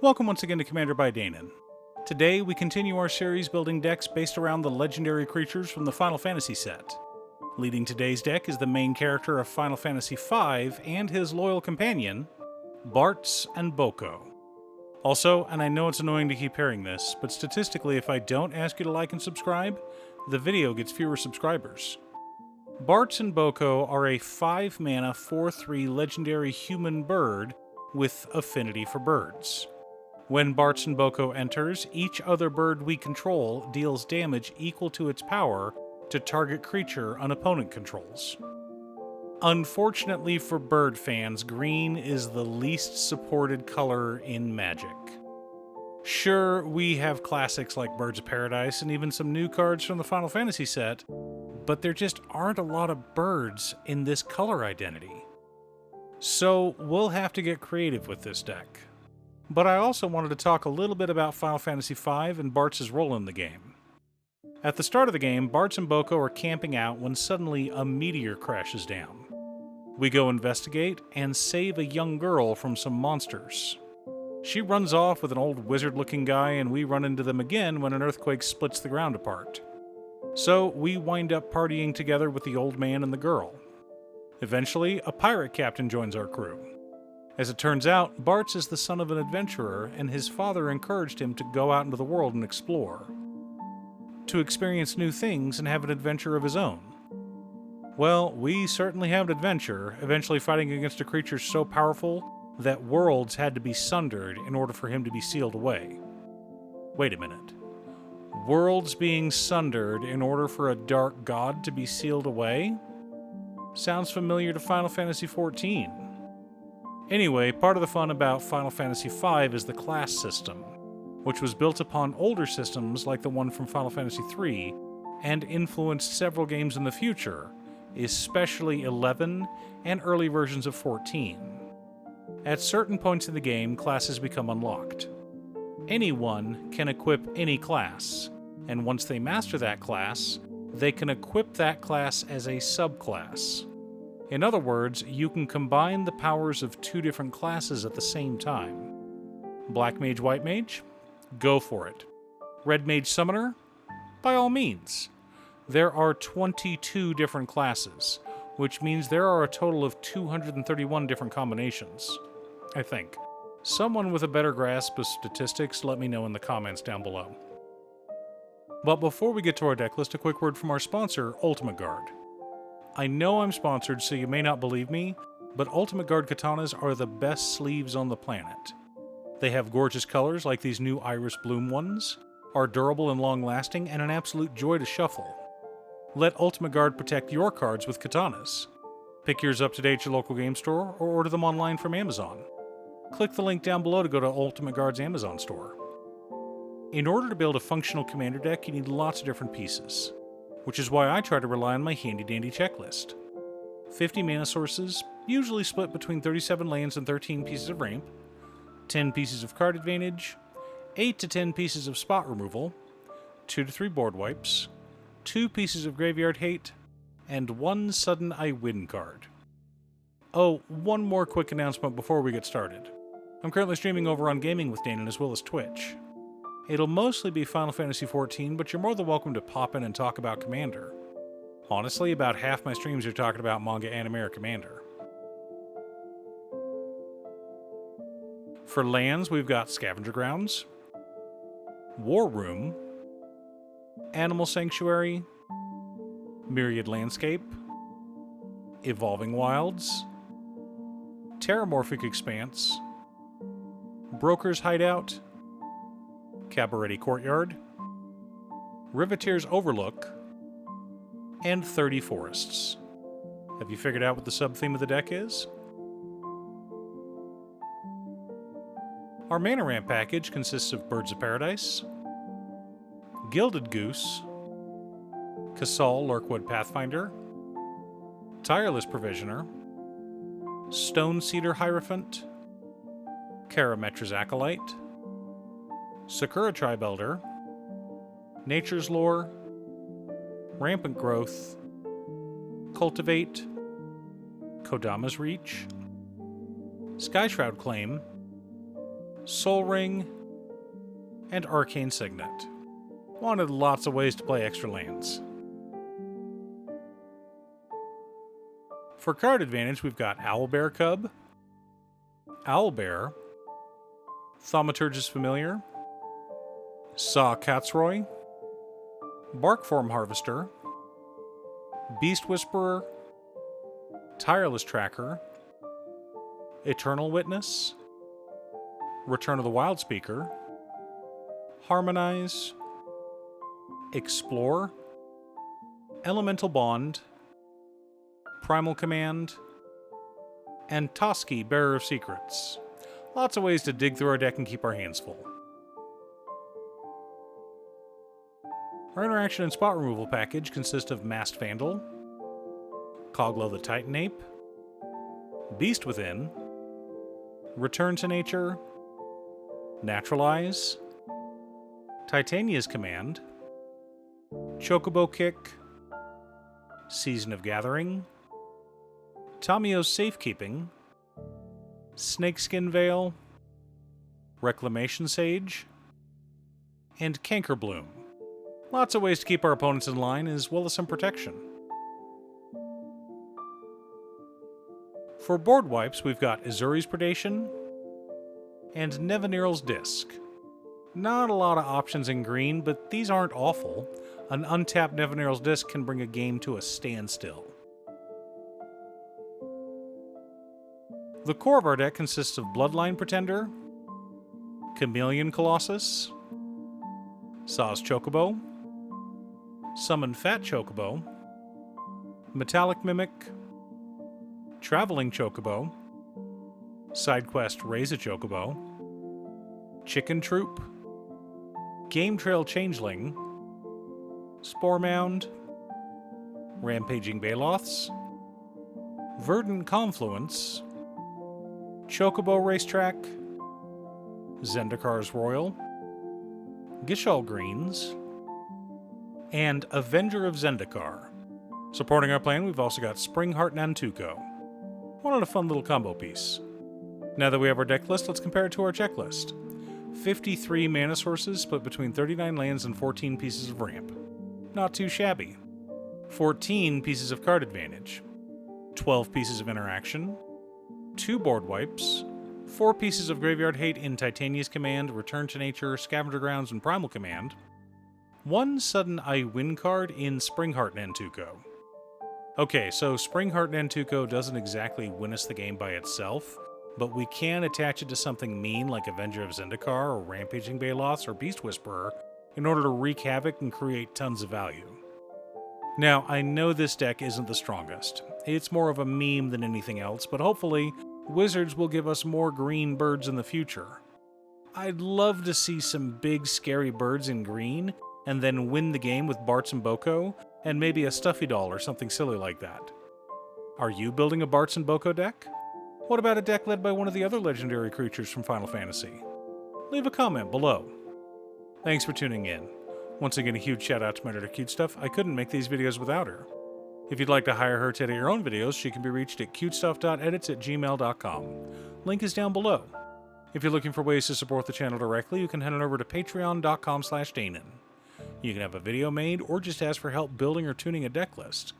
Welcome once again to Commander by Danon. Today we continue our series building decks based around the legendary creatures from the Final Fantasy set. Leading today's deck is the main character of Final Fantasy V and his loyal companion, Bartz and Boko. Also, and I know it's annoying to keep hearing this, but statistically if I don't ask you to like and subscribe, the video gets fewer subscribers. Bartz and Boko are a 5-mana 4/3 legendary human bird with affinity for birds. When Bartz and Boko enters, each other bird we control deals damage equal to its power to target creature an opponent controls. Unfortunately for bird fans, green is the least supported color in Magic. Sure, we have classics like Birds of Paradise and even some new cards from the Final Fantasy set, but there just aren't a lot of birds in this color identity. So we'll have to get creative with this deck. But I also wanted to talk a little bit about Final Fantasy V and Bartz's role in the game. At the start of the game, Bartz and Boko are camping out when suddenly a meteor crashes down. We go investigate and save a young girl from some monsters. She runs off with an old wizard-looking guy and we run into them again when an earthquake splits the ground apart. So we wind up partying together with the old man and the girl. Eventually, a pirate captain joins our crew. As it turns out, Bartz is the son of an adventurer, and his father encouraged him to go out into the world and explore, to experience new things and have an adventure of his own. Well, we certainly have an adventure, eventually fighting against a creature so powerful that worlds had to be sundered in order for him to be sealed away. Wait a minute. Worlds being sundered in order for a dark god to be sealed away? Sounds familiar to Final Fantasy XIV. Anyway, part of the fun about Final Fantasy V is the class system, which was built upon older systems like the one from Final Fantasy III, and influenced several games in the future, especially 11 and early versions of 14. At certain points in the game, classes become unlocked. Anyone can equip any class, and once they master that class, they can equip that class as a subclass. In other words, you can combine the powers of two different classes at the same time. Black Mage, White Mage? Go for it. Red Mage Summoner? By all means. There are 22 different classes, which means there are a total of 231 different combinations. I think. Someone with a better grasp of statistics, let me know in the comments down below. But before we get to our deck list, a quick word from our sponsor, Ultimate Guard. I know I'm sponsored, so you may not believe me, but Ultimate Guard katanas are the best sleeves on the planet. They have gorgeous colors like these new Iris Bloom ones, are durable and long-lasting, and an absolute joy to shuffle. Let Ultimate Guard protect your cards with katanas. Pick yours up today at your local game store, or order them online from Amazon. Click the link down below to go to Ultimate Guard's Amazon store. In order to build a functional commander deck, you need lots of different pieces, which is why I try to rely on my handy-dandy checklist. 50 mana sources, usually split between 37 lands and 13 pieces of ramp, 10 pieces of card advantage, 8 to 10 pieces of spot removal, 2 to 3 board wipes, 2 pieces of graveyard hate, and 1 sudden I win card. Oh, one more quick announcement before we get started. I'm currently streaming over on Gaming with Danon as well as Twitch. It'll mostly be Final Fantasy XIV, but you're more than welcome to pop in and talk about Commander. Honestly, about half my streams are talking about manga, anime, or Commander. For lands, we've got Scavenger Grounds, War Room, Animal Sanctuary, Myriad Landscape, Evolving Wilds, Terramorphic Expanse, Broker's Hideout, Cabaret Courtyard, Riveteer's Overlook, and 30 Forests. Have you figured out what the sub-theme of the deck is? Our mana ramp package consists of Birds of Paradise, Gilded Goose, Casal Lurkwood Pathfinder, Tireless Provisioner, Stone Cedar Hierophant, Karametra's Acolyte, Sakura Tribe Elder, Nature's Lore, Rampant Growth, Cultivate, Kodama's Reach, Skyshroud Claim, Soul Ring, and Arcane Signet. Wanted lots of ways to play extra lands. For card advantage, we've got Owlbear Cub, Owlbear, Thaumaturgist Familiar, Saw Catsroy, Barkform Harvester, Beast Whisperer, Tireless Tracker, Eternal Witness, Return of the Wild Speaker, Harmonize, Explore, Elemental Bond, Primal Command, and Toski, Bearer of Secrets. Lots of ways to dig through our deck and keep our hands full. Our interaction and spot removal package consists of Masked Vandal, Coglo the Titan Ape, Beast Within, Return to Nature, Naturalize, Titania's Command, Chocobo Kick, Season of Gathering, Tamio's Safekeeping, Snakeskin Veil, Reclamation Sage, and Canker Bloom. Lots of ways to keep our opponents in line, as well as some protection. For board wipes, we've got Azuri's Predation and Nevinyrral's Disc. Not a lot of options in green, but these aren't awful. An untapped Nevinyrral's Disc can bring a game to a standstill. The core of our deck consists of Bloodline Pretender, Chameleon Colossus, Saw's Chocobo, Summon Fat Chocobo, Metallic Mimic, Traveling Chocobo, Sidequest Raise a Chocobo, Chicken Troop, Game Trail Changeling, Spore Mound, Rampaging Baloths, Verdant Confluence, Chocobo Racetrack, Zendikar's Royal, Gishal Greens, and Avenger of Zendikar. Supporting our plan, we've also got Springheart Nantuko. Wanted a fun little combo piece. Now that we have our deck list, let's compare it to our checklist. 53 mana sources split between 39 lands and 14 pieces of ramp. Not too shabby. 14 pieces of card advantage. 12 pieces of interaction. 2 board wipes, 4 pieces of Graveyard Hate in Titania's Command, Return to Nature, Scavenger Grounds, and Primal Command, 1 Sudden I Win card in Springheart Nantuko. Okay, so Springheart Nantuko doesn't exactly win us the game by itself, but we can attach it to something mean like Avenger of Zendikar or Rampaging Baloths or Beast Whisperer in order to wreak havoc and create tons of value. Now, I know this deck isn't the strongest. It's more of a meme than anything else, but hopefully Wizards will give us more green birds in the future. I'd love to see some big scary birds in green, and then win the game with Bartz and Boko, and maybe a Stuffy Doll or something silly like that. Are you building a Bartz and Boko deck? What about a deck led by one of the other legendary creatures from Final Fantasy? Leave a comment below. Thanks for tuning in. Once again, a huge shout out to my editor Cute Stuff. I couldn't make these videos without her. If you'd like to hire her to edit your own videos, she can be reached at cutestuff.edits@gmail.com. Link is down below. If you're looking for ways to support the channel directly, you can head on over to patreon.com/Danon. You can have a video made or just ask for help building or tuning a deck list.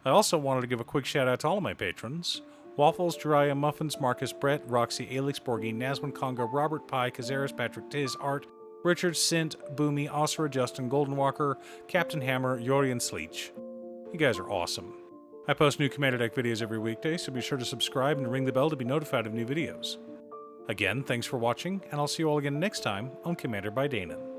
I also wanted to give a quick shout out to all of my patrons. Waffles, Jiraiya, Muffins, Marcus, Brett, Roxy, Alix, Borgi, Naswin, Congo, Robert, Pye, Kazaris, Patrick, Tiz, Art, Richard, Sint, Boomy, Osra, Justin, Golden Walker, Captain Hammer, Yori, and Sleech. You guys are awesome. I post new Commander Deck videos every weekday, so be sure to subscribe and ring the bell to be notified of new videos. Again, thanks for watching, and I'll see you all again next time on Commander by Danon.